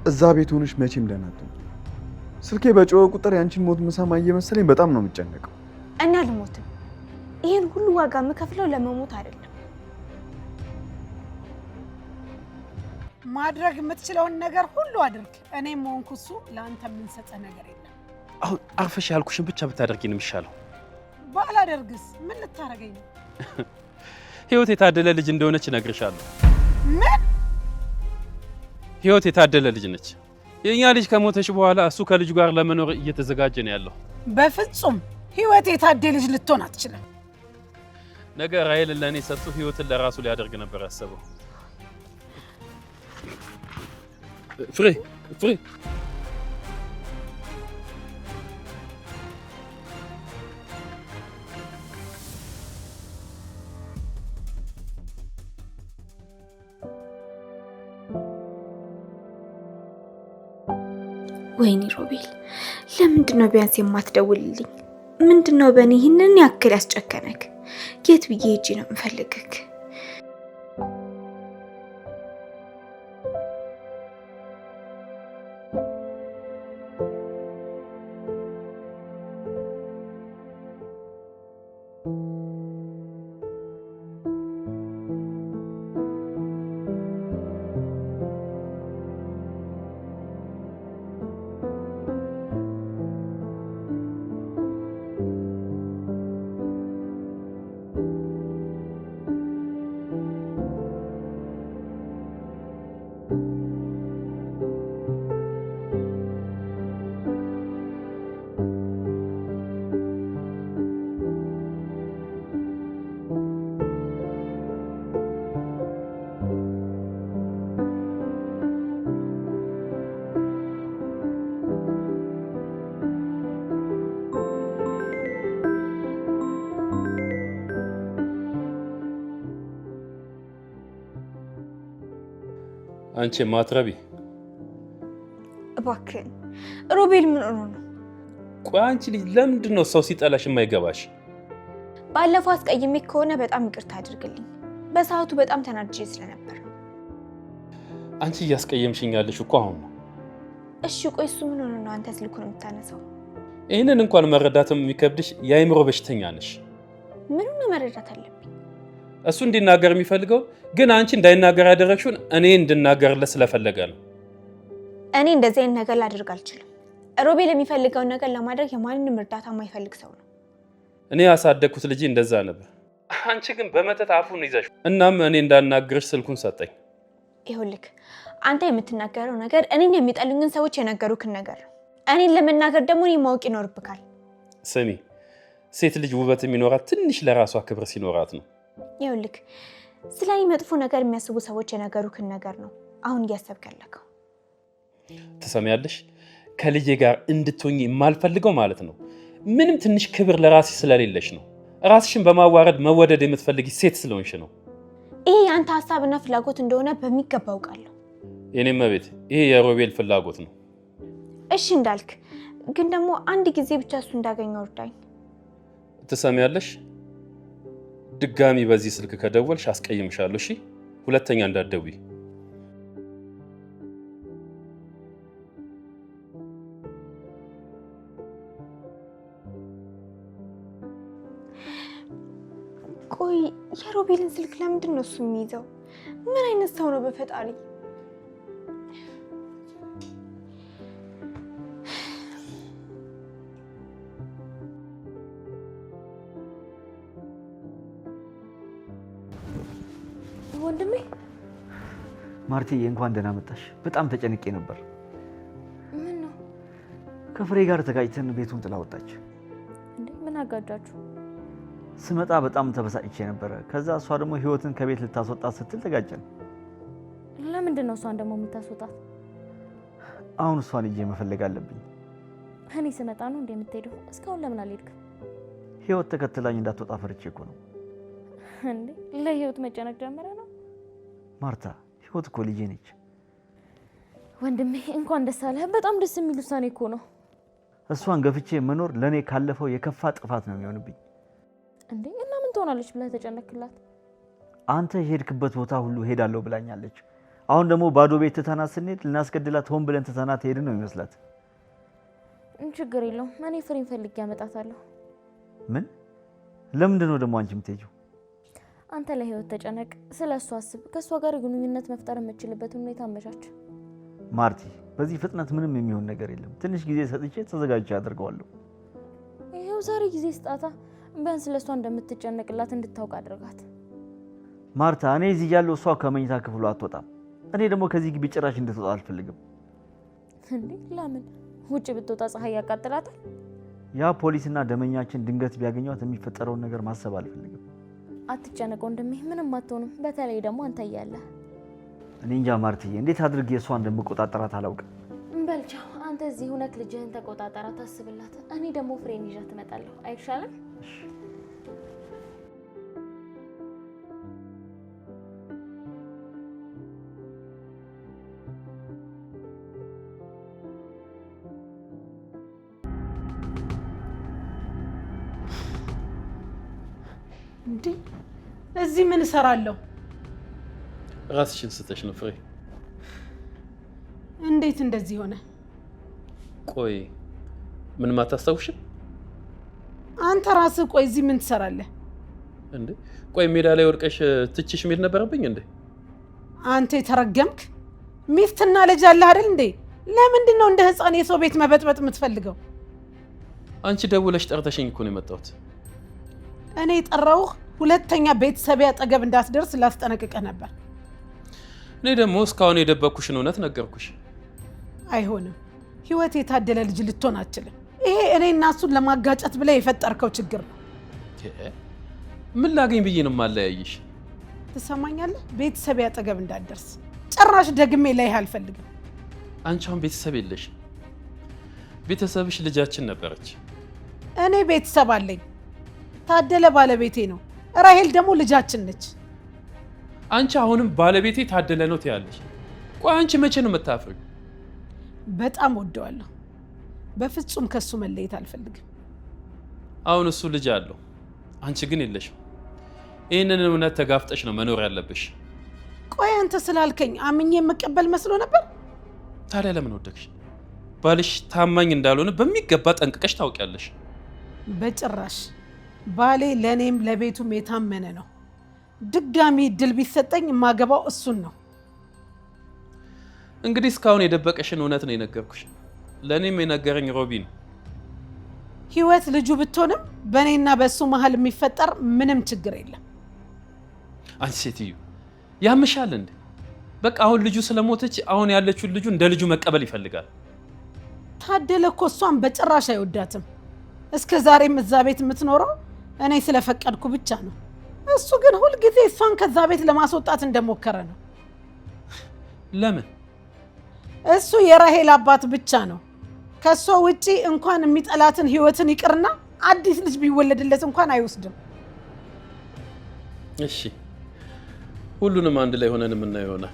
እዛ ቤት ሆነሽ መቼም ደህና አትሆኚ። ስልኬ በጮኸ ቁጥር ያንቺን ሞት ምሰማ እየመሰለኝ በጣም ነው የምጨነቀው። እና ልሞትም ይሄን ሁሉ ዋጋ የምከፍለው ለመሞት አይደለም። ማድረግ የምትችለውን ነገር ሁሉ አድርግ። እኔም ሆንኩ እሱ ለአንተ የምንሰጠህ ነገር የለም። አሁን አርፈሽ ያልኩሽን ብቻ ብታደርጊ ነው የሚሻለው። ባላደርግስ ምን ልታረገኝ ነው? ህይወት የታደለ ልጅ እንደሆነች እነግርሻለሁ። ምን? ህይወት የታደለ ልጅ ነች። የኛ ልጅ ከሞተች በኋላ እሱ ከልጁ ጋር ለመኖር እየተዘጋጀ ነው ያለው። በፍጹም ህይወት የታደለ ልጅ ልትሆን አትችልም። ነገ ራሔልን ለእኔ ሰጥቶ ህይወትን ለራሱ ሊያደርግ ነበር ያሰበው። ፍሬ ወይኔ ሮቤል፣ ለምንድነው ቢያንስ የማትደውልልኝ? ምንድነው በእኔ ይህንን ያክል ያስጨከነክ? የት ብዬ ሂጂ ነው የምፈልግክ? አንቺ ማትረቢ። እባክህን ሮቤል፣ ምን ሆኖ ነው? ቆይ አንቺ ልጅ ለምንድነው ሰው ሲጠላሽ የማይገባሽ? ባለፈው አስቀይሜ ከሆነ በጣም ይቅርታ አድርግልኝ። በሰዓቱ በጣም ተናድጄ ስለነበር። አንቺ እያስቀየምሽኝ ያለሽ እኮ አሁን ነው። እሺ ቆይ እሱ ምን ሆኖ ነው አንተ ስልኩን የምታነሳው? ይህንን እንኳን መረዳትም የሚከብድሽ የአእምሮ በሽተኛ ነሽ። ምን ነው መረዳት አለብኝ? እሱ እንዲናገር የሚፈልገው ግን አንቺ እንዳይናገር ያደረግሽውን እኔ እንድናገርለት ስለፈለገ ነው። እኔ እንደዚህ አይነት ነገር ላደርግ አልችልም። ሮቤል የሚፈልገውን ነገር ለማድረግ የማንንም እርዳታ የማይፈልግ ሰው ነው። እኔ ያሳደግኩት ልጅ እንደዛ ነበር። አንቺ ግን በመተት አፉን ይዘሽ። እናም እኔ እንዳናገርሽ ስልኩን ሰጠኝ። ይኸውልህ አንተ የምትናገረው ነገር እኔን የሚጠሉኝን ሰዎች የነገሩክን ነገር ነው። እኔን ለመናገር ደግሞ እኔ ማወቅ ይኖርብካል። ስሚ፣ ሴት ልጅ ውበት የሚኖራት ትንሽ ለራሷ ክብር ሲኖራት ነው። ይኸውልህ ስለኔ መጥፎ ነገር የሚያስቡ ሰዎች የነገሩክን ነገር ነው አሁን እያሰብክ ያለከው። ትሰሚያለሽ? ከልጄ ጋር እንድትሆኚ የማልፈልገው ማለት ነው ምንም ትንሽ ክብር ለራስሽ ስለሌለሽ ነው። ራስሽን በማዋረድ መወደድ የምትፈልጊ ሴት ስለሆንሽ ነው። ይሄ ያንተ ሐሳብና ፍላጎት እንደሆነ በሚገባ አውቃለሁ። የኔም ቤት ይሄ የሮቤል ፍላጎት ነው። እሺ እንዳልክ፣ ግን ደግሞ አንድ ጊዜ ብቻ እሱ እንዳገኘው እርዳኝ። ትሰሚያለሽ? ድጋሚ በዚህ ስልክ ከደወልሽ አስቀይምሻለሁ። እሺ? ሁለተኛ እንዳትደውይ። ቆይ የሮቤልን ስልክ ለምንድን ነው እሱ የሚይዘው? ምን አይነት ሰው ነው በፈጣሪ? ወንድሜ ማርቲዬ፣ እንኳን ደህና መጣሽ። በጣም ተጨንቄ ነበር። ምን ነው? ከፍሬ ጋር ተጋጭተን ቤቱን ጥላ ወጣች። እንዴ ምን አጋጫችሁ? ስመጣ በጣም ተበሳጭቼ ነበር። ከዛ እሷ ደግሞ ህይወትን ከቤት ልታስወጣት ስትል ተጋጨን። ለምንድን ነው እሷን ደግሞ የምታስወጣት? አሁን እሷን ይዤ መፈለግ አለብኝ። እኔ ስመጣ ነው እንዴ የምትሄደው? እስካሁን ለምን አልሄድክም? ህይወት ተከትላኝ እንዳትወጣ ፈርቼ እኮ ነው። እንዴ ለህይወት መጨነቅ ጀመረ ነው? ማርታ፣ ህይወት እኮ ልጄ ነች። ወንድሜ እንኳን ደስ አለህ። በጣም ደስ የሚል ውሳኔ እኮ ነው። እሷን ገፍቼ መኖር ለኔ ካለፈው የከፋ ጥፋት ነው የሚሆንብኝ። እንዴ እና ምን ትሆናለች ብለህ ተጨነቅላት? አንተ የሄድክበት ቦታ ሁሉ ሄዳለሁ ብላኛለች። አሁን ደግሞ ባዶ ቤት ትተናት ስንሄድ ልናስገድላት ሆን ብለን ትተናት ሄድን ነው የሚመስላት። ችግር የለውም እኔ ፍሬን ፈልጌ ያመጣታለሁ። ምን? ለምንድን ነው ደግሞ አንቺ የምትሄጂው? አንተ ለህይወት ተጨነቅ፣ ስለሷ አስብ፣ ከሷ ጋር ግንኙነት መፍጠር የምችልበትን ሁኔታ አመቻች። ማርቲ በዚህ ፍጥነት ምንም የሚሆን ነገር የለም። ትንሽ ጊዜ ሰጥቼ ተዘጋጅቼ አድርገዋለሁ። ይሄው ዛሬ ጊዜ ስጣታ፣ ቢያንስ ስለሷ እንደምትጨነቅላት እንድታውቅ አድርጋት። ማርታ እኔ እዚህ ያለው እሷ ከመኝታ ክፍሉ አትወጣም። እኔ ደግሞ ከዚህ ግቢ ጭራሽ እንድትወጣ አልፈልግም። እንዴ ለምን? ውጭ ብትወጣ ፀሐይ ያቃጥላታል። ያ ፖሊስና ደመኛችን ድንገት ቢያገኟት የሚፈጠረውን ነገር ማሰብ አልፈልግም። አትጨነቅ ወንድሜ፣ ምንም አትሆንም። በተለይ ደግሞ አንተ እያለህ። እኔ እንጃ ማርትዬ፣ እንዴት አድርጌ እሷ እንደምቆጣጠራት አላውቅም። በልቻው አንተ እዚህ ሁነት ልጅህን ተቆጣጠራት፣ አስብላት። እኔ ደግሞ ፍሬን ይዣት እመጣለሁ። አይሻልም? እንዴ እዚህ ምን እሰራለሁ? ራስሽን ስተሽ ነው ፍሬ። እንዴት እንደዚህ ሆነ? ቆይ ምንም አታስታውሽም? አንተ ራስህ ቆይ እዚህ ምን ትሰራለህ? እንዴ ቆይ ሜዳ ላይ ወድቀሽ ትችሽ መሄድ ነበረብኝ እንዴ? አንተ የተረገምክ ሚስትና ልጅ አለህ አይደል እንዴ? ለምንድን ነው እንደ ህፃን የሰው ቤት መበጥበጥ የምትፈልገው? አንቺ ደውለሽ ጠርተሽኝ እኮ ነው የመጣሁት። እኔ ጠራውህ ሁለተኛ ቤተሰብ አጠገብ እንዳትደርስ ላስጠነቅቀህ ነበር። እኔ ደግሞ እስካሁን የደበቅኩሽን እውነት ነገርኩሽ። አይሆንም። ህይወት የታደለ ልጅ ልትሆን አትችልም። ይሄ እኔ እና እሱን ለማጋጨት ብለህ የፈጠርከው ችግር ነው። ምን ላገኝ ብዬ ነው የማለያይሽ? ትሰማኛለህ? ቤተሰብ አጠገብ እንዳትደርስ ጭራሽ ደግሜ ላይህ አልፈልግም። አንቺ አሁን ቤተሰብ የለሽም። ቤተሰብሽ ልጃችን ነበረች። እኔ ቤተሰብ አለኝ። ታደለ ባለቤቴ ነው። ራሄል ደግሞ ልጃችን ነች። አንቺ አሁንም ባለቤቴ ታደለ ነው ትያለሽ። ቆይ አንቺ መቼ ነው የምታፍሪው? በጣም ወደዋለሁ። በፍጹም ከሱ መለየት አልፈልግም። አሁን እሱ ልጅ አለው፣ አንቺ ግን የለሽም። ይህንን እውነት ተጋፍጠሽ ነው መኖር ያለብሽ። ቆይ አንተ ስላልከኝ አምኜ የምቀበል መስሎ ነበር። ታዲያ ለምን ወደቅሽ? ባልሽ ታማኝ እንዳልሆነ በሚገባ ጠንቅቀሽ ታውቂያለሽ። በጭራሽ። ባሌ ለኔም ለቤቱም የታመነ ነው። ድጋሚ እድል ቢሰጠኝ የማገባው እሱን ነው። እንግዲህ እስካሁን የደበቀሽን እውነት ነው የነገርኩሽ። ለእኔም የነገረኝ ሮቢ ነው። ህይወት ልጁ ብትሆንም በእኔና በእሱ መሀል የሚፈጠር ምንም ችግር የለም። አንቺ ሴትዮ ያምሻል እንዴ? በቃ አሁን ልጁ ስለሞተች አሁን ያለችውን ልጁ እንደ ልጁ መቀበል ይፈልጋል። ታደለ እኮ እሷን በጭራሽ አይወዳትም። እስከ ዛሬም እዛ ቤት የምትኖረው እኔ ስለፈቀድኩ ብቻ ነው። እሱ ግን ሁልጊዜ እሷን ከዛ ቤት ለማስወጣት እንደሞከረ ነው። ለምን? እሱ የራሄል አባት ብቻ ነው። ከሷ ውጪ እንኳን የሚጠላትን ህይወትን ይቅርና አዲስ ልጅ ቢወለድለት እንኳን አይወስድም። እሺ ሁሉንም አንድ ላይ ሆነን የምናየው ይሆናል።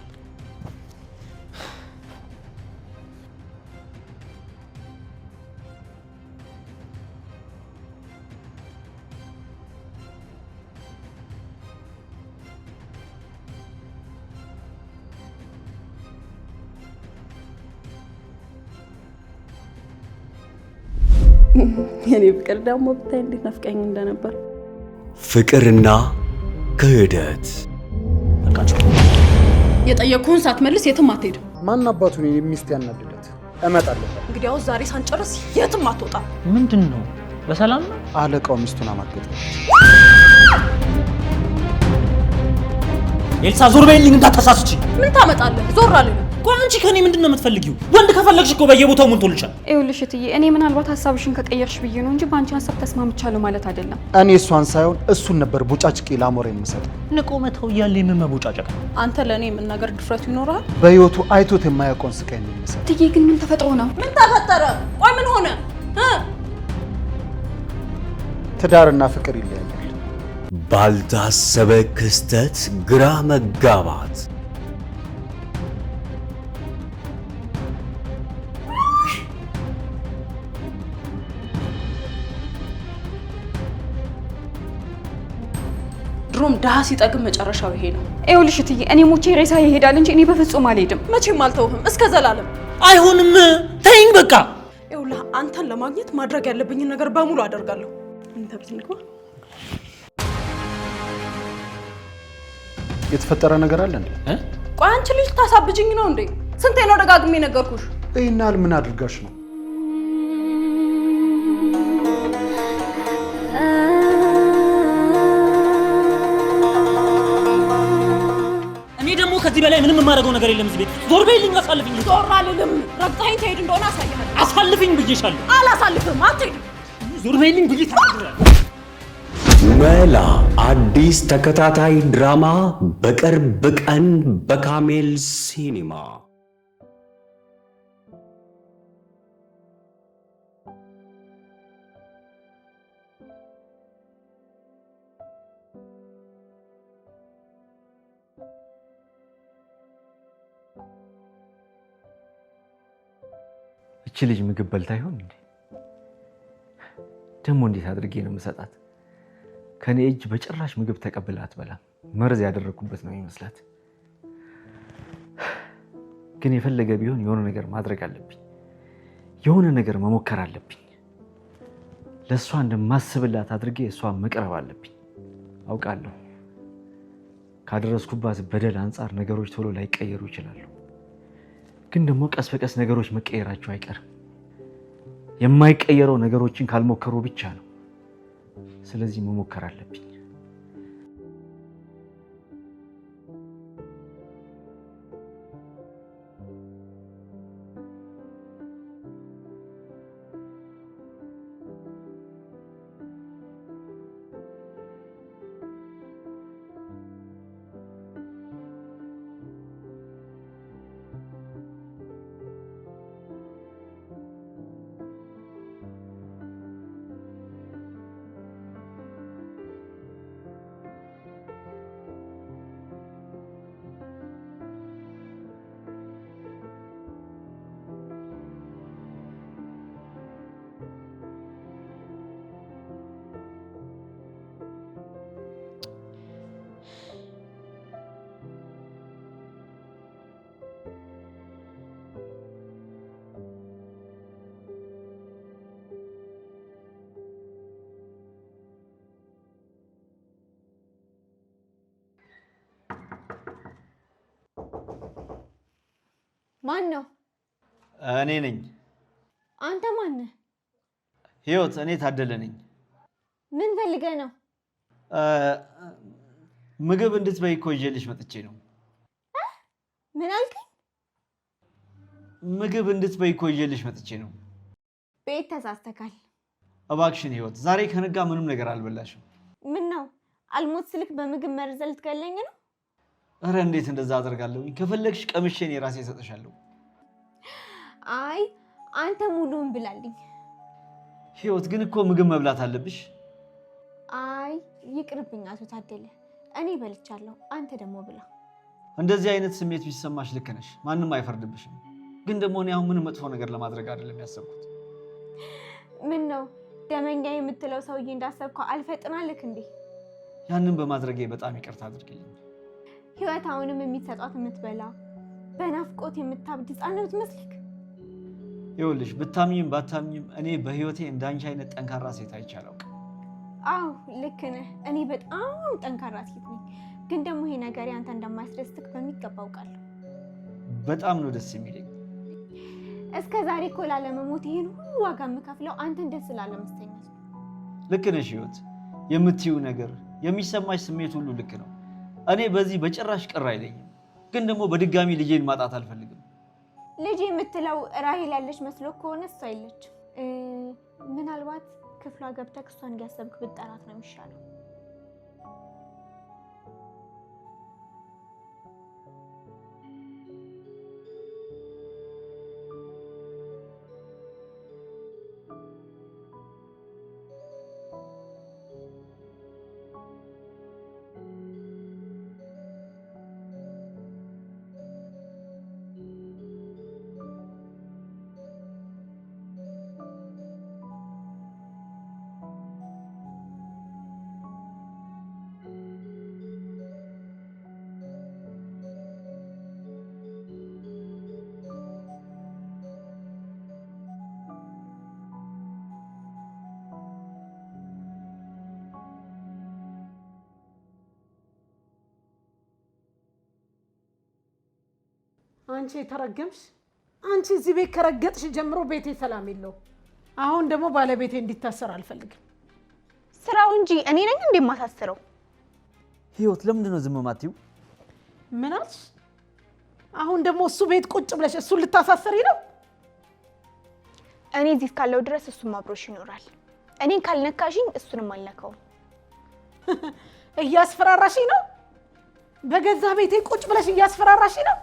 የኔ ፍቅር ደግሞ ብታይ እንዴት ናፍቀኝ እንደነበር። ፍቅርና ክህደት። የጠየቅኩህን ሳትመልስ የትም አትሄድም። ማን አባቱን ሚስት ያናደዳት? እመጣለሁ። እንግዲያውስ ዛሬ ሳንጨርስ የትም አትወጣም። ምንድን ነው? በሰላም ነው? አለቃው ሚስቱን አማገጠ። ኤልሳ ዞር በይልኝ፣ እንዳታሳስቺ። ምን ታመጣለህ? ዞር አለ። ቆይ አንቺ ከኔ ምንድነው የምትፈልጊው? ወንድ ከፈለግሽ እኮ በየቦታው ሞልቶልሻል። ይኸውልሽ እትዬ፣ እኔ ምናልባት ሀሳብሽን ከቀየርሽ ብዬ ነው እንጂ በአንቺ ሀሳብ ተስማምቻለሁ ማለት አይደለም። እኔ እሷን ሳይሆን እሱን ነበር ቡጫጭቄ ላሞራ የምሰጠው። ንቆ መተው እያለ የምመቦጫጨቅ። አንተ ለእኔ የምናገር ድፍረቱ ይኖርሃል? በህይወቱ አይቶት የማያውቀውን ስቃይ ነው የሚሰጠው። እትዬ ግን ምን ተፈጥሮ ነው? ምን ተፈጠረ? ቆይ ምን ሆነ? ትዳርና ፍቅር ይለያያል። ባልታሰበ ክስተት ግራ መጋባት። ድሮ ድሮም ድሃ ሲጠግም መጨረሻው ይሄ ነው። ይኸውልሽ እትዬ እኔ ሞቼ ሬሳ ይሄዳል እንጂ እኔ በፍጹም አልሄድም። መቼም አልተውህም እስከ ዘላለም። አይሆንም፣ ተይኝ በቃ። ይኸውልህ አንተን ለማግኘት ማድረግ ያለብኝን ነገር በሙሉ አደርጋለሁ። አንተ ብትንኩ የተፈጠረ ነገር አለ እንዴ? ቆይ አንቺ ልጅ ታሳብጅኝ ነው እንዴ? ስንቴ ነው ደጋግሜ ነገርኩሽ? ይሄናል ምን አድርጋሽ ነው? እኔ ደግሞ ከዚህ በላይ ምንም የማደርገው ነገር የለም። እዚህ ቤት ዞር በይልኝ፣ አሳልፍኝ። ዞር አልልም። ረግጠኸኝ ትሄድ እንደሆነ አሳይሃለሁ። አሳልፍኝ ብዬሻለሁ። አላሳልፍም፣ አትሄድም። ዞር በይልኝ ብዬ መላ አዲስ ተከታታይ ድራማ በቅርብ ቀን በካሜል ሲኒማ። እቺ ልጅ ምግብ በልታ ይሆን እንዴ? ደግሞ እንዴት አድርጌ ነው የምሰጣት? ከኔ እጅ በጭራሽ ምግብ ተቀብላ አትበላም። መርዝ ያደረኩበት ነው ይመስላት። ግን የፈለገ ቢሆን የሆነ ነገር ማድረግ አለብኝ። የሆነ ነገር መሞከር አለብኝ። ለሷ እንደማስብላት አድርጌ እሷ መቅረብ አለብኝ። አውቃለሁ ካደረስኩባት በደል አንጻር ነገሮች ቶሎ ላይቀየሩ ይችላሉ። ግን ደግሞ ቀስ በቀስ ነገሮች መቀየራቸው አይቀርም። የማይቀየረው ነገሮችን ካልሞከሩ ብቻ ነው። ስለዚህ መሞከር አለብኝ። ማን ነው? እኔ ነኝ። አንተ ማን ነህ? ህይወት፣ እኔ ታደለ ነኝ። ምን ፈልገህ ነው? ምግብ እንድትበይ እኮ ይዤልሽ መጥቼ ነው። ምን አልከኝ? ምግብ እንድትበይ እኮ ይዤልሽ መጥቼ ነው። ቤት ተሳስተካል። እባክሽን ህይወት፣ ዛሬ ከነጋ ምንም ነገር አልበላሽም። ምን ነው አልሞት ስልክ በምግብ መርዘህ ልትገለኝ ነው? እረ እንዴት እንደዛ አደርጋለሁ? ከፈለግሽ ቀምሼ እኔ ራሴ እሰጥሻለሁ። አይ አንተ ሙሉውን ብላልኝ። ህይወት ግን እኮ ምግብ መብላት አለብሽ። አይ ይቅርብኝ አቶ ታደለ፣ እኔ በልቻለሁ፣ አንተ ደግሞ ብላ። እንደዚህ አይነት ስሜት ቢሰማሽ ልክ ነሽ፣ ማንም አይፈርድብሽም። ግን ደግሞ እኔ አሁን ምንም መጥፎ ነገር ለማድረግ አይደለም ያሰብኩት። ምን ነው ደመኛ የምትለው ሰውዬ እንዳሰብከው አልፈጥናልክ እንዴ? ያንን በማድረጌ በጣም ይቅርታ አድርግልኝ። ህይወት አሁንም የሚሰጧት የምትበላ በናፍቆት የምታብድ ህፃን ነው የምትመስልክ? ይኸውልሽ ብታምኝም ባታምኝም እኔ በህይወቴ እንዳንቺ አይነት ጠንካራ ሴት አይቼ አላውቅም። አዎ ልክ ነህ። እኔ በጣም ጠንካራ ሴት ነኝ። ግን ደግሞ ይሄ ነገር አንተ እንደማያስደስትክ በሚገባ አውቃለሁ። በጣም ነው ደስ የሚለኝ። እስከ ዛሬ እኮ ላለመሞት ይሄን ሁሉ ዋጋ የምከፍለው አንተን ደስ ላለማስተኛት። ልክ ነሽ ህይወት፣ የምትይው ነገር የሚሰማሽ ስሜት ሁሉ ልክ ነው። እኔ በዚህ በጭራሽ ቅር አይለኝም። ግን ደግሞ በድጋሚ ልጄን ማጣት አልፈልግም። ልጅ የምትለው ራሄል ያለች መስሎ ከሆነ እሷ የለችም። ምናልባት ክፍሏ ገብተህ እሷን እያሰብክ ብትጠራት ነው የሚሻለው። አንቺ የተረገምሽ! አንቺ እዚህ ቤት ከረገጥሽ ጀምሮ ቤቴ ሰላም የለው። አሁን ደግሞ ባለቤቴ እንዲታሰር አልፈልግም። ስራው እንጂ እኔ ነኝ እንደማሳስረው። ህይወት ለምንድን ነው ዝም ማትይው? ምን አልሽ? አሁን ደግሞ እሱ ቤት ቁጭ ብለሽ እሱን ልታሳስሪ ነው? እኔ እዚህ እስካለው ድረስ እሱም አብሮሽ ይኖራል። እኔን ካልነካሽኝ እሱንም አልነካውም። እያስፈራራሽኝ ነው? በገዛ ቤቴ ቁጭ ብለሽ እያስፈራራሽኝ ነው?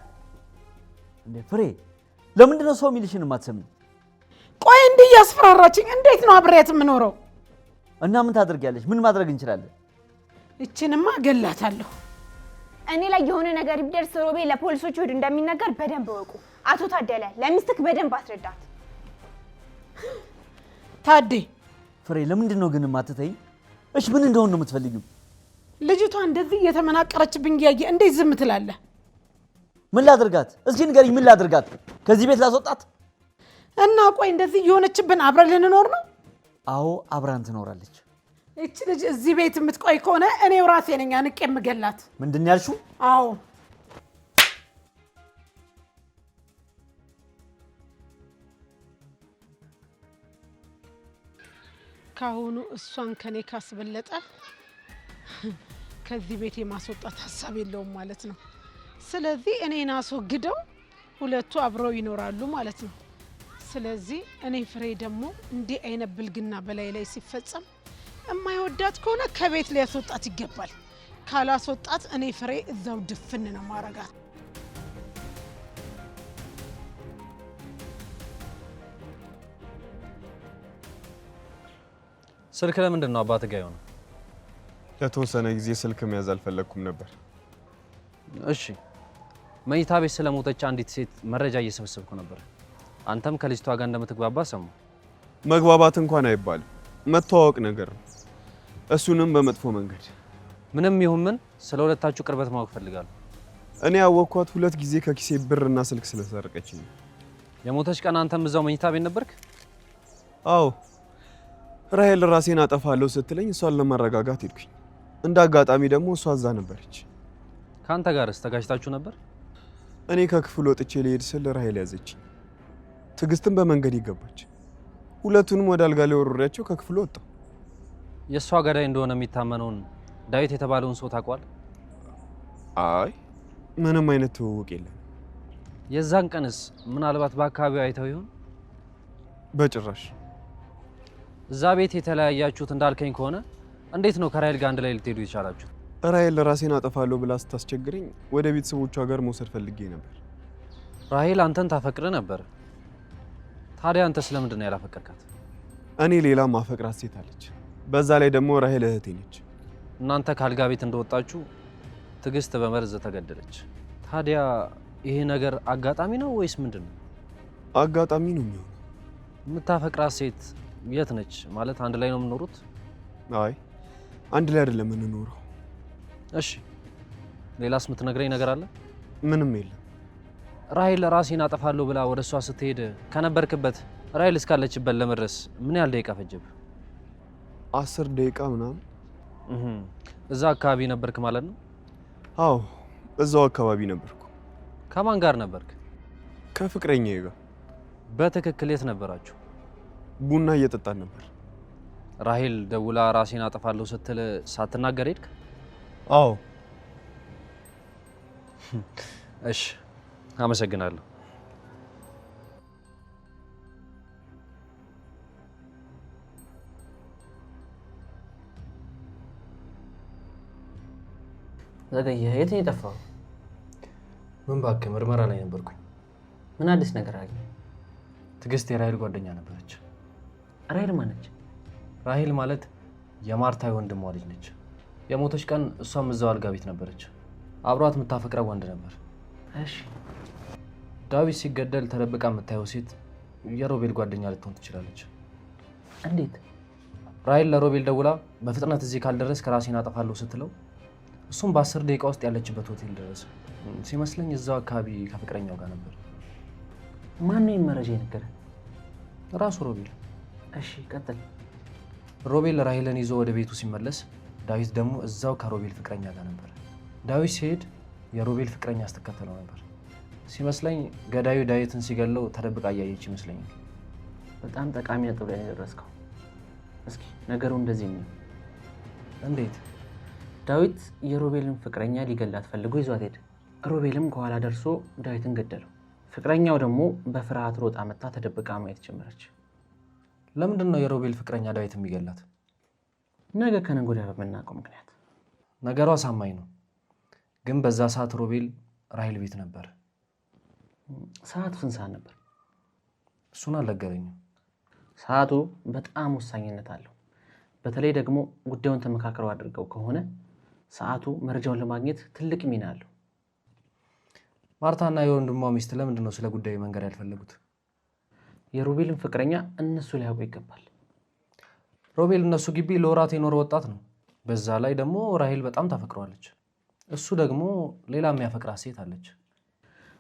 እንዴ ፍሬ፣ ለምንድን ነው ሰው የሚልሽን የማትሰሚው? ቆይ እንዲህ እያስፈራራችኝ እንዴት ነው አብሬያት የምኖረው? እና ምን ታደርጊያለሽ? ምን ማድረግ እንችላለን? እችንማ ገላታለሁ። እኔ ላይ የሆነ ነገር ቢደርስ ሮቤል ለፖሊሶች ወድ እንደሚነገር በደንብ ወቁ። አቶ ታደለ ለሚስትክ በደንብ አስረዳት። ታዴ ፍሬ፣ ለምንድን ነው ግን የማትተይኝ? እሺ ምን እንደሆነ ነው የምትፈልጊው? ልጅቷ እንደዚህ እየተመናቀረችብኝ እያየ እንዴት ዝም ትላለህ? ምን ላድርጋት? እስኪ ንገሪኝ፣ ምን ላድርጋት? ከዚህ ቤት ላስወጣት? እና ቆይ እንደዚህ እየሆነችብን አብረን ልንኖር ነው? አዎ አብራን ትኖራለች። እቺ ልጅ እዚህ ቤት የምትቆይ ከሆነ እኔው ራሴ ነኝ አንቄ የምገላት። ምንድን ነው ያልሽው? አዎ ካሁኑ እሷን ከኔ ካስበለጠ ከዚህ ቤት የማስወጣት ሀሳብ የለውም ማለት ነው። ስለዚህ እኔን አስወግደው ሁለቱ አብረው ይኖራሉ ማለት ነው። ስለዚህ እኔ ፍሬ ደግሞ እንዲህ አይነት ብልግና በላይ ላይ ሲፈጸም የማይወዳት ከሆነ ከቤት ሊያስወጣት ይገባል። ካላስወጣት እኔ ፍሬ እዛው ድፍን ነው ማረጋት። ስልክ ለምንድን ነው አባትህ ጋር የሆነው? ለተወሰነ ጊዜ ስልክ መያዝ አልፈለኩም ነበር። እሺ መኝታ ቤት ስለሞተች አንዲት ሴት መረጃ እየሰበሰብኩ ነበር። አንተም ከልጅቷ ጋር እንደምትግባባ ሰሙ። መግባባት እንኳን አይባልም፣ መተዋወቅ ነገር ነው። እሱንም በመጥፎ መንገድ። ምንም ይሁን ምን ስለ ሁለታችሁ ቅርበት ማወቅ ፈልጋለሁ። እኔ ያወቅኳት 2 ጊዜ ከኪሴ ብርና ስልክ ስለሰረቀችኝ። የሞተች ቀን አንተም እዛው መኝታ ቤት ነበርክ? አዎ ራሄል ራሴን አጠፋለሁ ስትለኝ እሷን ለማረጋጋት ሄድኩኝ። እንደ አጋጣሚ ደግሞ እሷ እዛ ነበረች። ካንተ ጋርስ ተጋጭታችሁ ነበር? እኔ ከክፍል ወጥቼ ልሄድ ስል ራሄል ያዘችኝ። ትዕግስትም በመንገድ ይገባች። ሁለቱንም ወደ አልጋ ላይ ወርውሬያቸው ከክፍል ወጣሁ። የእሷ ገዳይ እንደሆነ የሚታመነውን ዳዊት የተባለውን ሰው ታውቀዋል? አይ ምንም አይነት ትውውቅ የለም። የዛን ቀንስ ምናልባት በአካባቢው አይተው ይሆን? በጭራሽ። እዛ ቤት የተለያያችሁት እንዳልከኝ ከሆነ እንዴት ነው ከራሄል ጋር አንድ ላይ ልትሄዱ ይቻላችሁ? ራሄል ራሴን አጠፋለሁ ብላ ስታስቸግረኝ ወደ ቤተሰቦቿ ጋር መውሰድ ፈልጌ ነበር። ራሄል አንተን ታፈቅር ነበር። ታዲያ አንተ ስለምንድን ነው ያላፈቀርካት? እኔ ሌላ ማፈቅራት ሴት አለች። በዛ ላይ ደግሞ ራሄል እህቴ ነች። እናንተ ካልጋ ቤት እንደወጣችሁ ትዕግስት በመርዝ ተገደለች። ታዲያ ይሄ ነገር አጋጣሚ ነው ወይስ ምንድን ነው? አጋጣሚ ነው የሚሆነው። የምታፈቅራት ሴት የት ነች? ማለት አንድ ላይ ነው የምኖሩት? አይ አንድ ላይ አይደለም የምንኖረው። እሺ ሌላስ የምትነግረኝ ነገር አለ? ምንም የለም። ራሄል ራሴን አጠፋለሁ ብላ ወደ እሷ ስትሄድ ከነበርክበት ራሄል እስካለችበት ለመድረስ ምን ያህል ደቂቃ ፈጀብህ? 10 ደቂቃ ምናምን። እዛ አካባቢ ነበርክ ማለት ነው? አዎ እዛው አካባቢ ነበርኩ። ከማን ጋር ነበርክ? ከፍቅረኛዬ ጋር። በትክክል የት ነበራችሁ? ቡና እየጠጣን ነበር። ራሄል ደውላ ራሴን አጠፋለሁ ስትል ሳትናገር ሄድክ? አዎ። እሺ አመሰግናለሁ። ዘገየ፣ የት ነው የጠፋው? ምን እባክህ ምርመራ ላይ ነበርኩኝ። ምን አዲስ ነገር አለ? ትዕግስት የራሄል ጓደኛ ነበረች። ራሄል ማነች? ራሄል ማለት የማርታ ወንድሟ ልጅ ነች። የሞተች ቀን እሷም እዛው አልጋ ቤት ነበረች። አብሯት የምታፈቅረው ወንድ ነበር። እሺ ዳዊት ሲገደል ተደብቃ የምታየው ሴት የሮቤል ጓደኛ ልትሆን ትችላለች። እንዴት? ራሄል ለሮቤል ደውላ በፍጥነት እዚህ ካልደረስ ከራሴን አጠፋለሁ ስትለው እሱም በ10 ደቂቃ ውስጥ ያለችበት ሆቴል ደረሰ። ሲመስለኝ እዛው አካባቢ ከፍቅረኛው ጋር ነበር። ማን ነው መረጃ የነገረ? ራሱ ሮቤል። እሺ ቀጥል። ሮቤል ራሄልን ይዞ ወደ ቤቱ ሲመለስ ዳዊት ደግሞ እዛው ከሮቤል ፍቅረኛ ጋር ነበር። ዳዊት ሲሄድ የሮቤል ፍቅረኛ ስትከተለው ነበር። ሲመስለኝ ገዳዩ ዳዊትን ሲገለው ተደብቃ እያየች ይመስለኛል። በጣም ጠቃሚ ነጥብ ላይ ደረስከው። እስኪ ነገሩ እንደዚህ ነው። እንዴት? ዳዊት የሮቤልን ፍቅረኛ ሊገላት ፈልጎ ይዟት ሄደ። ሮቤልም ከኋላ ደርሶ ዳዊትን ገደለው። ፍቅረኛው ደግሞ በፍርሃት ሮጣ መጣ ተደብቃ ማየት ጀመረች። ለምንድን ነው የሮቤል ፍቅረኛ ዳዊት የሚገላት? ነገ ከነገ ወዲያ በምናውቀው ምክንያት። ነገሩ አሳማኝ ነው፣ ግን በዛ ሰዓት ሮቤል ራሄል ቤት ነበር። ሰዓቱ ስንት ሰዓት ነበር? እሱን አልነገረኝም። ሰዓቱ በጣም ወሳኝነት አለው። በተለይ ደግሞ ጉዳዩን ተመካክረው አድርገው ከሆነ ሰዓቱ መረጃውን ለማግኘት ትልቅ ሚና አለው። ማርታና የወንድሟ ሚስት ለምንድን ነው ስለ ጉዳዩ መንገድ ያልፈለጉት? የሮቤልን ፍቅረኛ እነሱ ሊያውቁ ይገባል። ሮቤል እነሱ ግቢ ለወራት የኖረ ወጣት ነው። በዛ ላይ ደግሞ ራሄል በጣም ታፈቅረዋለች። እሱ ደግሞ ሌላ የሚያፈቅራት ሴት አለች።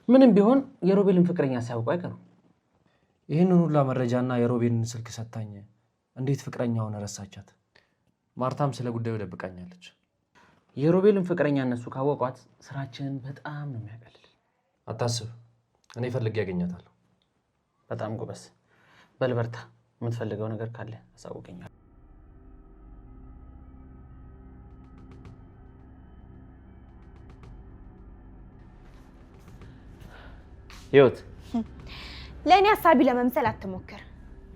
ምንም ቢሆን የሮቤልን ፍቅረኛ ሳያውቁ አይቀሩም። ይህንን ሁላ መረጃና የሮቤልን ስልክ ሰታኝ እንዴት ፍቅረኛውን ረሳቻት? ማርታም ስለ ጉዳዩ ደብቃኛለች። የሮቤልን ፍቅረኛ እነሱ ካወቋት ስራችንን በጣም ነው የሚያቀልል። አታስብ፣ እኔ ፈልጌ ያገኛታለሁ። በጣም ጎበስ። በልበርታ። የምትፈልገው ነገር ካለ አሳውቀኛል። ህይወት፣ ለእኔ ሀሳቢ ለመምሰል አትሞክር።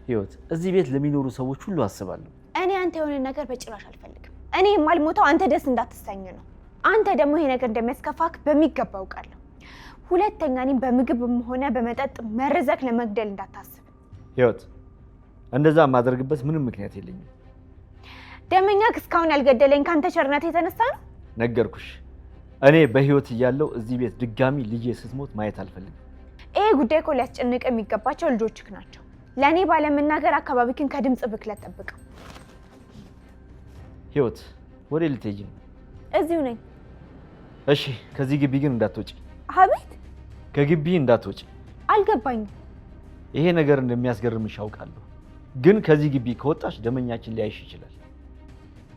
ህይወት፣ እዚህ ቤት ለሚኖሩ ሰዎች ሁሉ አስባለሁ። እኔ አንተ የሆነ ነገር በጭራሽ አልፈልግም። እኔ የማልሞተው አንተ ደስ እንዳትሰኝ ነው። አንተ ደግሞ ይሄ ነገር እንደሚያስከፋክ በሚገባ አውቃለሁ። ሁለተኛ እኔም በምግብም ሆነ በመጠጥ መርዘክ ለመግደል እንዳታስብ። ህይወት፣ እንደዛ የማደርግበት ምንም ምክንያት የለኝም። ደመኛክ እስካሁን ያልገደለኝ ካንተ ቸርነት የተነሳ ነው። ነገርኩሽ፣ እኔ በህይወት እያለሁ እዚህ ቤት ድጋሚ ልጄ ስትሞት ማየት አልፈልግም። ይሄ ጉዳይ እኮ ሊያስጨንቅ የሚገባቸው ልጆችክ ናቸው። ለእኔ ባለመናገር አካባቢክን ከድምፅ ብክለት ጠብቀው። ህይወት፣ ወደ ልትሄጂ ነው? እዚሁ ነኝ። እሺ፣ ከዚህ ግቢ ግን እንዳትወጪ። አቤት? ከግቢ እንዳትወጪ። አልገባኝም። ይሄ ነገር እንደሚያስገርምሽ አውቃለሁ፣ ግን ከዚህ ግቢ ከወጣሽ ደመኛችን ሊያይሽ ይችላል።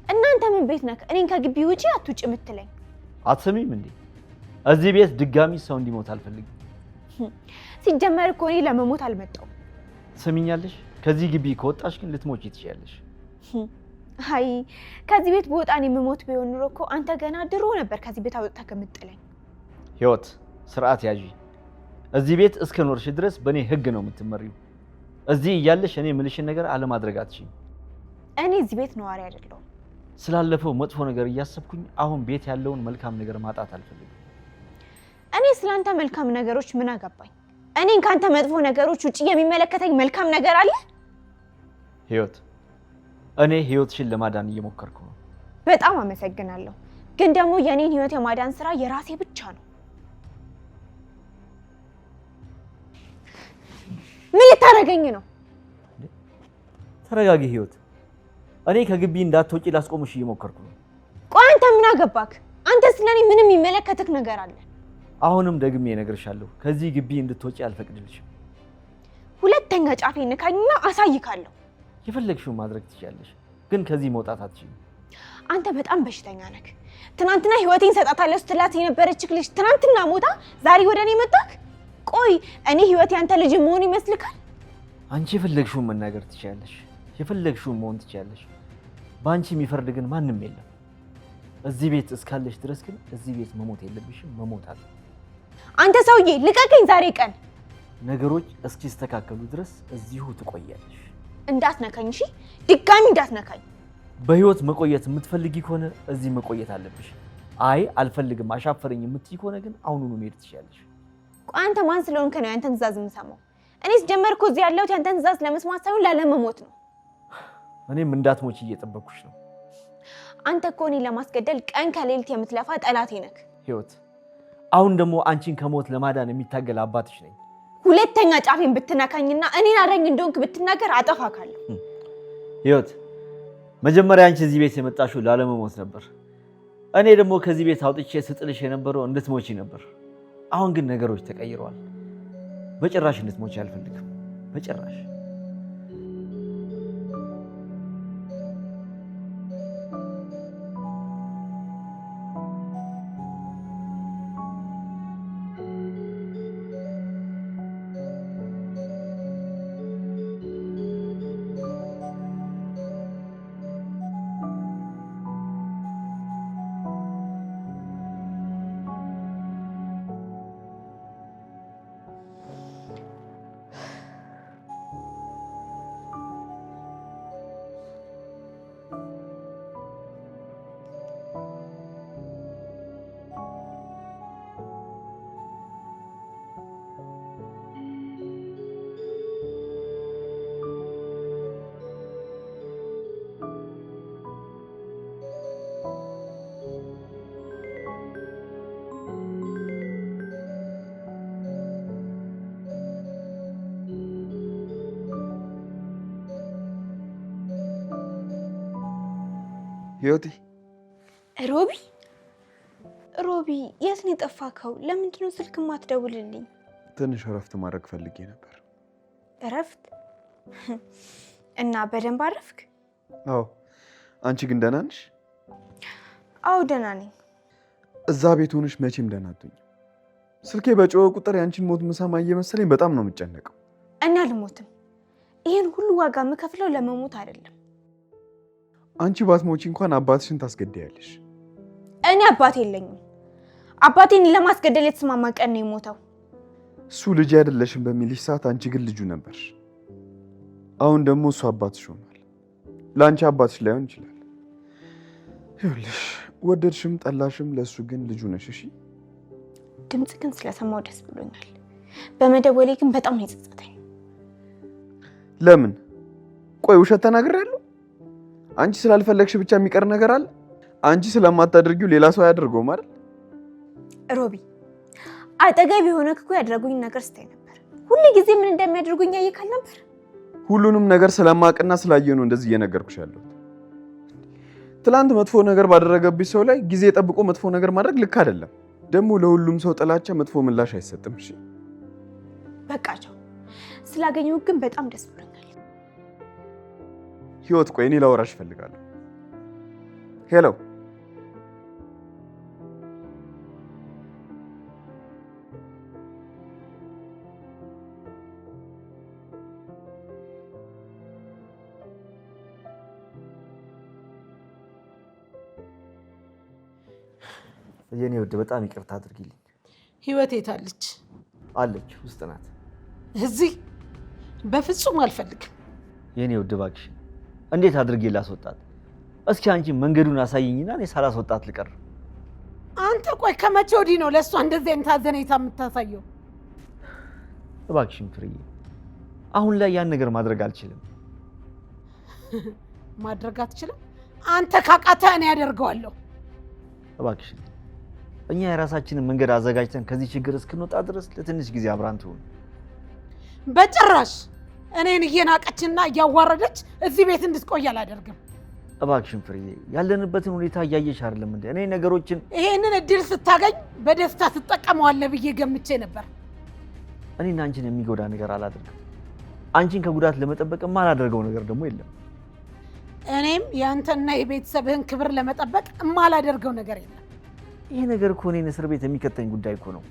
እናንተ ምን ቤት ነክ እኔን ከግቢ ውጪ አትውጪ የምትለኝ? አትሰሚም እንዴ? እዚህ ቤት ድጋሚ ሰው እንዲሞት አልፈልግም። ሲጀመር እኮ እኔ ለመሞት አልመጣሁም። ትሰሚኛለሽ? ከዚህ ግቢ ከወጣሽ ግን ልትሞቺ ትችያለሽ። አይ ከዚህ ቤት በወጣን የምሞት ቢሆን ኑሮ እኮ አንተ ገና ድሮ ነበር ከዚህ ቤት አውጥተህ ከምጥለኝ። ህይወት፣ ስርዓት ያዢ። እዚህ ቤት እስከ ኖርሽ ድረስ በእኔ ህግ ነው የምትመሪው። እዚህ እያለሽ እኔ የምልሽን ነገር አለማድረግ አትችይም። እኔ እዚህ ቤት ነዋሪ አይደለሁም። ስላለፈው መጥፎ ነገር እያሰብኩኝ አሁን ቤት ያለውን መልካም ነገር ማጣት አልፈልግም። እኔ ስላንተ መልካም ነገሮች ምን አገባኝ? እኔን ካንተ መጥፎ ነገሮች ውጪ የሚመለከተኝ መልካም ነገር አለ? ህይወት፣ እኔ ህይወትሽን ለማዳን እየሞከርኩ ነው። በጣም አመሰግናለሁ፣ ግን ደግሞ የኔን ህይወት የማዳን ስራ የራሴ ብቻ ነው። ምን ልታረገኝ ነው? ተረጋጊ ህይወት፣ እኔ ከግቢ እንዳትወጪ ላስቆምሽ እየሞከርኩ ነው። ቆይ አንተ ምን አገባክ? አንተ ስለኔ ምንም የሚመለከትክ ነገር አለ? አሁንም ደግሜ እነግርሻለሁ፣ ከዚህ ግቢ እንድትወጪ አልፈቅድልሽም። ሁለተኛ ጫፌ ንካኝና አሳይካለሁ። የፈለግሽውን ማድረግ ትችያለሽ፣ ግን ከዚህ መውጣት አትችይም። አንተ በጣም በሽተኛ ነክ። ትናንትና ህይወቴን ሰጣታለሁ ስትላት የነበረችክ ልጅ ትናንትና ሞታ ዛሬ ወደ እኔ መጣክ። ቆይ እኔ ህይወት ያንተ ልጅ መሆን ይመስልካል? አንቺ የፈለግሽውን መናገር ትችያለሽ፣ የፈለግሽውን መሆን ትችያለሽ። በአንቺ የሚፈርድ ግን ማንም የለም። እዚህ ቤት እስካለሽ ድረስ ግን እዚህ ቤት መሞት የለብሽም። መሞት አለ። አንተ ሰውዬ ልቀቀኝ! ዛሬ ቀን ነገሮች እስኪስተካከሉ ድረስ እዚሁ ትቆያለሽ። እንዳትነካኝ እሺ? ድጋሚ እንዳትነካኝ። በህይወት መቆየት የምትፈልጊ ከሆነ እዚህ መቆየት አለብሽ። አይ አልፈልግም፣ አሻፈረኝ የምትይ ከሆነ ግን አሁኑኑ መሄድ ትችያለሽ። ቆይ አንተ ማን ስለሆንክ ነው ያንተን ትእዛዝ የምሰማው? እኔ ስጀመር እኮ እዚህ ያለሁት ያንተን ትእዛዝ ለመስማት ሳይሆን ላለመሞት ነው። እኔም እንዳትሞች እየጠበኩሽ ነው። አንተ እኮ እኔን ለማስገደል ቀን ከሌሊት የምትለፋ ጠላቴ ነክ። ህይወት፣ አሁን ደግሞ አንቺን ከሞት ለማዳን የሚታገል አባትሽ ነኝ። ሁለተኛ ጫፌን ብትነካኝና እኔን አረኝ እንደሆንክ ብትናገር አጠፋካለሁ። ህይወት፣ መጀመሪያ አንቺ እዚህ ቤት የመጣሽው ላለመሞት ነበር። እኔ ደግሞ ከዚህ ቤት አውጥቼ ስጥልሽ የነበረው እንድትሞቺ ነበር። አሁን ግን ነገሮች ተቀይረዋል። በጭራሽ እንድትሞቺ አልፈልግም፣ በጭራሽ። ህይወቴ። ሮቢ የት ነው የጠፋከው? ለምንድን ነው ስልክ ማትደውልልኝ? ትንሽ እረፍት ማድረግ ፈልጌ ነበር። እረፍት? እና በደንብ አረፍክ? አዎ። አንቺ ግን ደህና ነሽ? አዎ ደህና ነኝ። እዛ ቤት ሆነሽ መቼም ደህና አትሆኝም። ስልኬ በጮኸ ቁጥር ያንቺን ሞት ምሰማ እየመሰለኝ በጣም ነው የምጨነቀው። እኔ አልሞትም። ይሄን ሁሉ ዋጋ የምከፍለው ለመሞት አይደለም። አንቺ ባትሞቺ እንኳን አባትሽን ታስገድያለሽ። እኔ አባት የለኝም። አባቴን ለማስገደል የተስማማ ቀን ነው የሞተው። እሱ ልጅ አይደለሽም በሚልሽ ሰዓት አንቺ ግን ልጁ ነበርሽ። አሁን ደግሞ እሱ አባትሽ ሆኗል። ለአንቺ አባትሽ ላይሆን ይችላል። ይኸውልሽ ወደድሽም ጠላሽም ለእሱ ግን ልጁ ነሽ። እሺ? ድምፅ ግን ስለሰማው ደስ ብሎኛል። በመደወሌ ግን በጣም ነው የጸጸተኝ። ለምን? ቆይ ውሸት ተናግሬያለሁ? አንቺ ስላልፈለግሽ ብቻ የሚቀር ነገር አለ? አንቺ ስለማታደርጊው ሌላ ሰው ያደርገው ማለት? ሮቢ አጠገብ የሆነ እኮ ያደረጉኝ ነገር ስታይ ነበር። ሁሉ ጊዜ ምን እንደሚያደርጉኝ ያየካል ነበር። ሁሉንም ነገር ስለማቅና ስላየው ነው እንደዚህ እየነገርኩሽ ያለሁት። ትላንት መጥፎ ነገር ባደረገብሽ ሰው ላይ ጊዜ ጠብቆ መጥፎ ነገር ማድረግ ልክ አይደለም። ደግሞ ለሁሉም ሰው ጥላቻ መጥፎ ምላሽ አይሰጥም። እሺ በቃቸው። ስላገኘው ግን በጣም ደስ ብሎኛል። ህይወት ቆይ እኔ ላወራሽ እፈልጋለሁ። ሄሎ የኔ ውድ በጣም ይቅርታ አድርጊልኝ። ህይወት የታለች? አለች፣ ውስጥ ናት። እዚህ በፍጹም አልፈልግም። የኔ ውድ እባክሽ እንዴት አድርጌ ላስወጣት? እስኪ አንቺ መንገዱን አሳይኝና እኔ ሳላስወጣት ልቀር። አንተ ቆይ ከመቼ ወዲህ ነው ለእሷ እንደዚህ አይነት አዘኔታ የምታሳየው? እባክሽን ፍርዬ፣ አሁን ላይ ያን ነገር ማድረግ አልችልም። ማድረግ አትችልም? አንተ ካቃተህ እኔ ያደርገዋለሁ። እባክሽን እኛ የራሳችንን መንገድ አዘጋጅተን ከዚህ ችግር እስክንወጣ ድረስ ለትንሽ ጊዜ አብራን ትሁን። በጭራሽ እኔን እየናቀችና እያዋረደች እዚህ ቤት እንድትቆይ አላደርግም። እባክሽን ፍርዬ፣ ያለንበትን ሁኔታ እያየሽ አይደለም እንዴ? እኔ ነገሮችን ይሄንን እድል ስታገኝ በደስታ ትጠቀመዋለህ ብዬ ገምቼ ነበር። እኔና አንቺን የሚጎዳ ነገር አላደርግም። አንቺን ከጉዳት ለመጠበቅ የማላደርገው ነገር ደግሞ የለም። እኔም ያንተና የቤተሰብህን ክብር ለመጠበቅ የማላደርገው ነገር የለም። ይሄ ነገር እኮ እኔን እስር ቤት የሚከተኝ ጉዳይ እኮ ነው።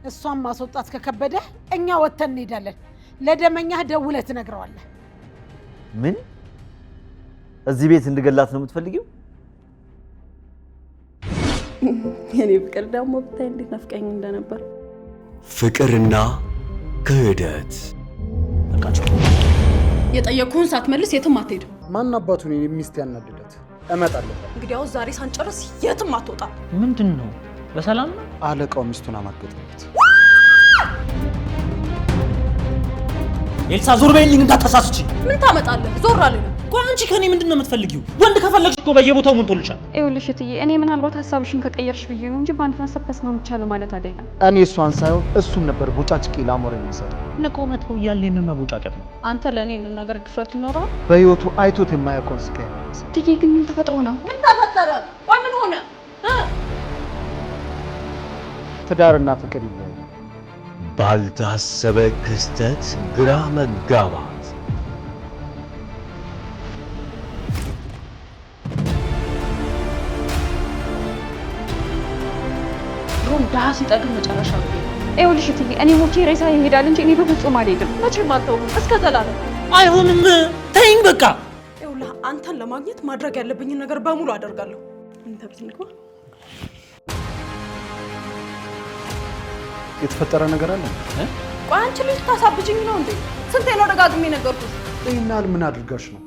እሷን ማስወጣት ከከበደህ እኛ ወጥተን እንሄዳለን። ለደመኛህ ደውለህ ትነግረዋለህ። ምን? እዚህ ቤት እንድገላት ነው የምትፈልጊው? የኔ ፍቅር ደግሞ ብታይ እንዴት ናፍቀኝ እንደነበር። ፍቅርና ክህደት። የጠየቁህን ሳትመልስ የትም አትሄድም። ማን አባቱን ሚስት ያናደዳት? እመጣለሁ። እንግዲያውስ ዛሬ ሳንጨርስ የትም አትወጣም። ምንድን ነው? በሰላም ነው? አለቃው ሚስቱን አማገጠበት። ኤልሳ ዞር በይልኝ፣ እንዳታሳስቺ። ምን ታመጣለህ? ዞር አልልም። ቆይ አንቺ ከኔ ምንድን ነው የምትፈልጊው? ወንድ ከፈለግሽ እኮ በየቦታው ሞልቶልሻል። ይኸውልሽ እትዬ፣ እኔ ምናልባት ሀሳብሽን ከቀየርሽ ብዬ ነው እንጂ በአንድ ሀሳብ ተስማምቻለሁ ማለት አይደለም። እኔ እሷን ሳይሆን እሱን ነበር ቦጫጭቄ ላሞረ የሚሰጠው። ንቆ መተው እያለ ይህንን መቦጫጨት ነው። አንተ ለእኔ ልናገር ድፍረት ይኖረዋል? በህይወቱ አይቶት የማያውቀውን ስቃይ ነው። እትዬ ግን ምን ተፈጥሮ ነው? ምን ተፈጠረ? ቆይ ምን ሆነ? ትዳርና ፍቅር ይለያል። ባልታሰበ ክስተት ግራ መጋባት። ድሮም ድሀ ሲጠግብ መጨረሻ ነው። ይኸውልሽ እትዬ፣ እኔ ሞቼ ሬሳ ይሄዳል እንጂ እኔ በፍጹም አልሄድም። መቼም አልተውም እስከ ዘላለም። አይሆንም፣ ተይኝ በቃ። ይኸውልህ አንተን ለማግኘት ማድረግ ያለብኝን ነገር በሙሉ አደርጋለሁ። እንተ ቤት እንግባ። የተፈጠረ ነገር አለ? ቆይ አንቺ ልጅ ታሳብጅኝ ነው እንዴ? ስንቴ ነው ደጋግሜ ነገርኩሽ? ይናል ምን አድርጋሽ ነው?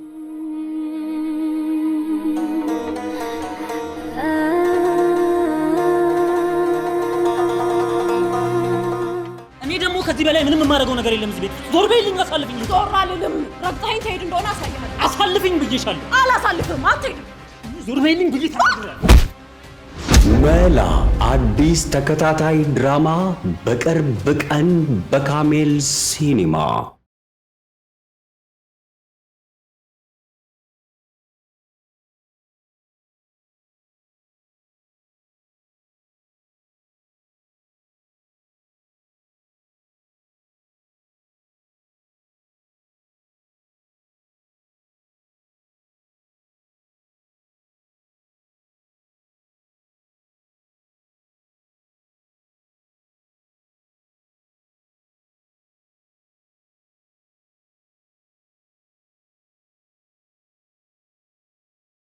እኔ ደግሞ ከዚህ በላይ ምንም የማደርገው ነገር የለም። እዚህ ቤት ዞር በይልኝ፣ አሳልፍኝ። ዞር አልልም። ረግጠኸኝ ትሄድ እንደሆነ አሳይሃለሁ። አሳልፍኝ ብዬሻለሁ። አላሳልፍም፣ አትሄድም። ዞር በይልኝ ብዬ ተናግሬያለሁ። መላ አዲስ ተከታታይ ድራማ በቅርብ ቀን በካሜል ሲኒማ